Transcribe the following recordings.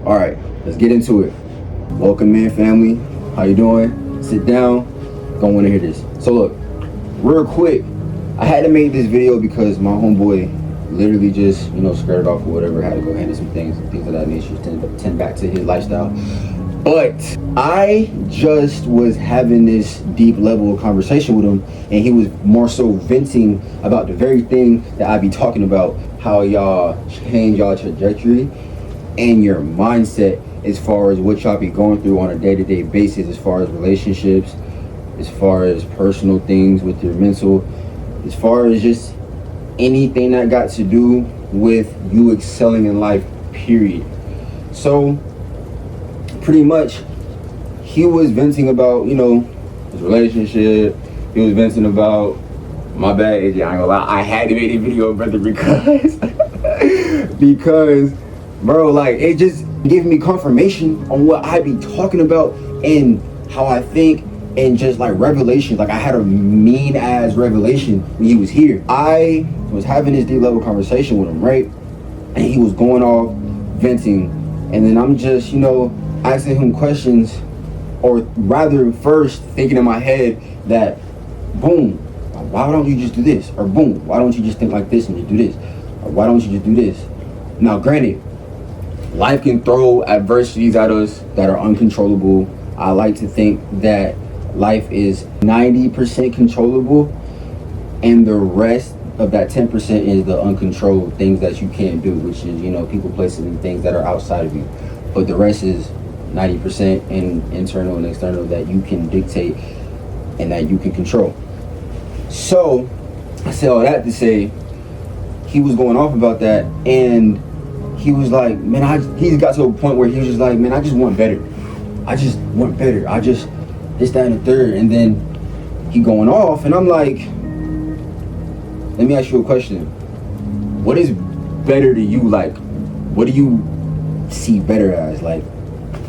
All right, let's get into it. Welcome in, family. How you doing? Sit down. Don't want to hear this. So look, real quick, I had to make this video because my homeboy literally just, scared off or whatever, had to go handle some things of that nature, tend back to his lifestyle. But I just was having this deep level of conversation with him, and he was more so venting about the very thing that I be talking about, how y'all change y'all trajectory and your mindset as far as what y'all be going through on a day-to-day basis, as far as relationships, as far as personal things with your mental, as far as just anything that got to do with you excelling in life, period. So pretty much he was venting about, his relationship. He was venting about, my bad, AJ, I ain't gonna lie, I had to make a video, brother, because bro, like, it just gave me confirmation on what I be talking about and how I think, and just like revelations. Like, I had a mean ass revelation when he was here. I was having this deep level conversation with him, right? And he was going off venting, and then I'm just, asking him questions, or rather first thinking in my head that, boom, why don't you just do this? Or boom, why don't you just think like this and just do this? Or why don't you just do this? Now, granted, life can throw adversities at us that are uncontrollable. I like to think that life is 90% controllable, and the rest of that 10% is the uncontrolled things that you can't do, which is, people, places, and things that are outside of you. But the rest is 90% in internal and external that you can dictate and that you can control. So I say all that to say, he was going off about that, and he was like, man, he got to a point where he was just like, man, I just want better. I just want better. I just, this, that, and the third. And then he going off, and I'm like, let me ask you a question. What is better to you? Like, what do you see better as? Like,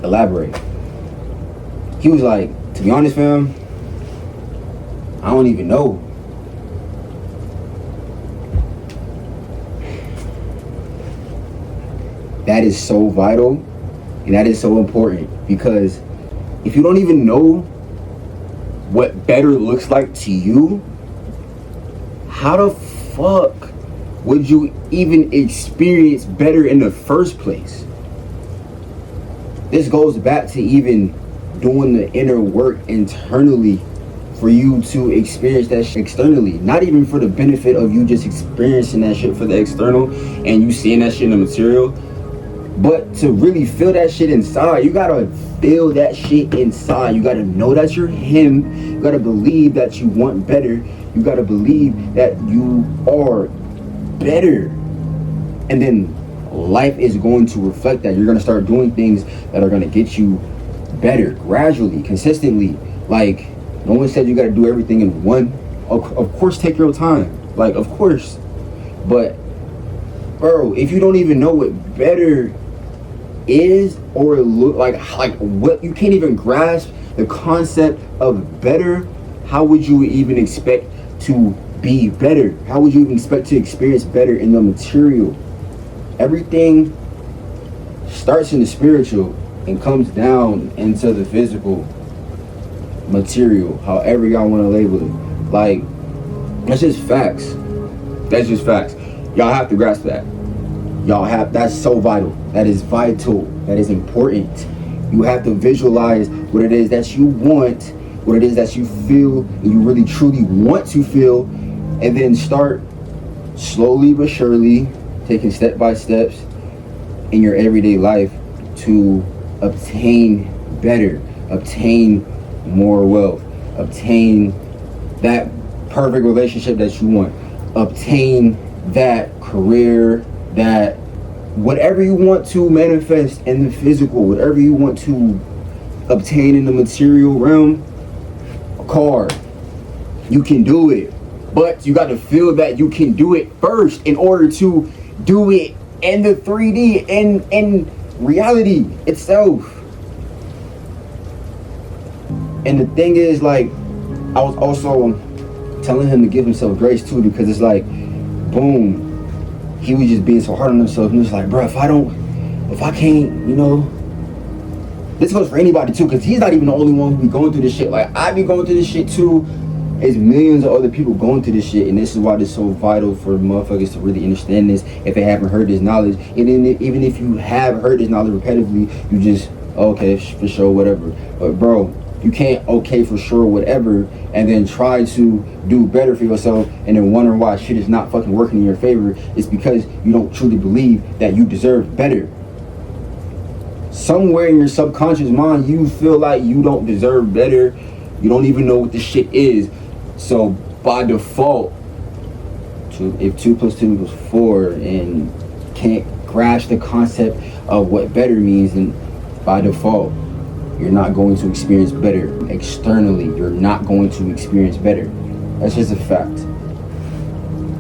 elaborate. He was like, to be honest, fam, I don't even know. That is so vital, and that is so important, because if you don't even know what better looks like to you, how the fuck would you even experience better in the first place? This goes back to even doing the inner work internally for you to experience that shit externally. Not even for the benefit of you just experiencing that shit for the external and you seeing that shit in the material, but to really feel that shit inside. You gotta feel that shit inside. You gotta know that you're him. You gotta believe that you want better. You gotta believe that you are better. And then life is going to reflect that. You're gonna start doing things that are gonna get you better, gradually, consistently. Like, no one said you gotta do everything in one. Of course, take your time. Like, of course. But, bro, if you don't even know what better is, or look like what, you can't even grasp the concept of better, how would you even expect to be better? How would you even expect to experience better in the material? Everything starts in the spiritual and comes down into the physical material, however y'all want to label it. Like, that's just facts. That's just facts. Y'all have to grasp that. That's so vital. That is vital. That is important. You have to visualize what it is that you want, what it is that you feel, and you really truly want to feel, and then start slowly but surely taking step by steps in your everyday life to obtain better, obtain more wealth, obtain that perfect relationship that you want, obtain that career, that whatever you want to manifest in the physical, whatever you want to obtain in the material realm, a car, you can do it. But you got to feel that you can do it first in order to do it in the 3D, in reality itself. And the thing is, like, I was also telling him to give himself grace too, because it's like, boom, he was just being so hard on himself, and it's like, bro, if I if I can't, this goes for anybody too, because he's not even the only one who be going through this shit. Like, I be going through this shit too. There's millions of other people going through this shit, and this is why it's so vital for motherfuckers to really understand this if they haven't heard this knowledge. And then even if you have heard this knowledge repetitively, you just, okay, for sure, whatever. But bro, you can't okay for sure whatever and then try to do better for yourself and then wonder why shit is not fucking working in your favor. It's because you don't truly believe that you deserve better. Somewhere in your subconscious mind, you feel like you don't deserve better. You don't even know what this shit is. So by default, if 2 + 2 equals 4 and can't grasp the concept of what better means, then by default, you're not going to experience better. Externally, you're not going to experience better. That's just a fact.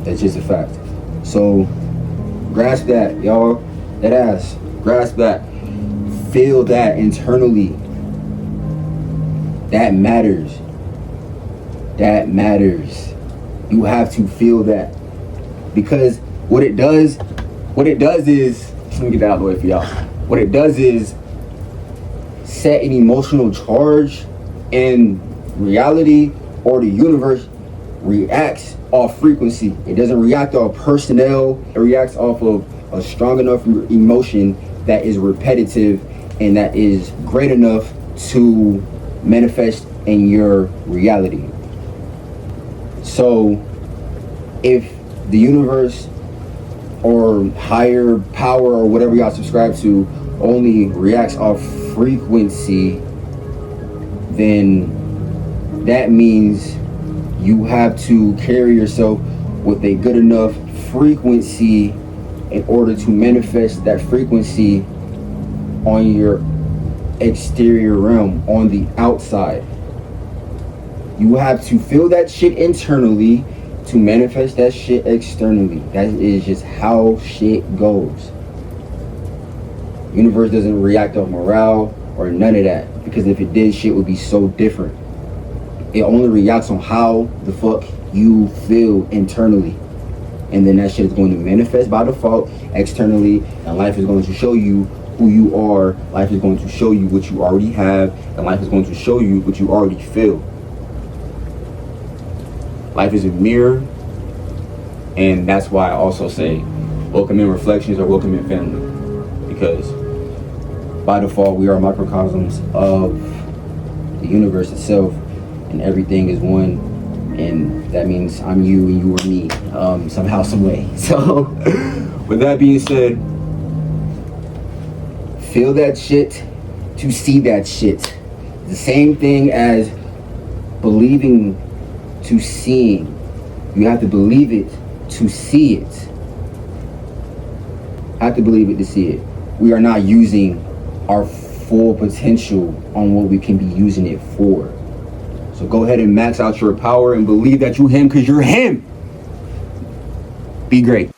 That's just a fact. So grasp that, y'all. That ass. Grasp that. Feel that internally. That matters. That matters. You have to feel that, because what it does is, let me get that out of the way for y'all. What it does is set an emotional charge, and reality or the universe reacts off frequency. It doesn't react off personnel. It reacts off of a strong enough emotion that is repetitive and that is great enough to manifest in your reality. So if the universe or higher power or whatever y'all subscribe to only reacts off frequency, then that means you have to carry yourself with a good enough frequency in order to manifest that frequency on your exterior realm, on the outside. You have to feel that shit internally to manifest that shit externally. That is just how shit goes. Universe doesn't react off morale or none of that, because if it did, shit would be so different. It only reacts on how the fuck you feel internally, and then that shit is going to manifest by default externally, and life is going to show you who you are. Life is going to show you what you already have, and life is going to show you what you already feel. Life is a mirror, and that's why I also say welcome in reflections or welcome in family, because by default we are microcosms of the universe itself, and everything is one, and that means I'm you and you are me, somehow, some way. So with that being said, feel that shit to see that shit. The same thing as believing to seeing. You have to believe it to see it. Have to believe it to see it. We are not using our full potential on what we can be using it for. So go ahead and max out your power and believe that you're him, because you're him. Be great.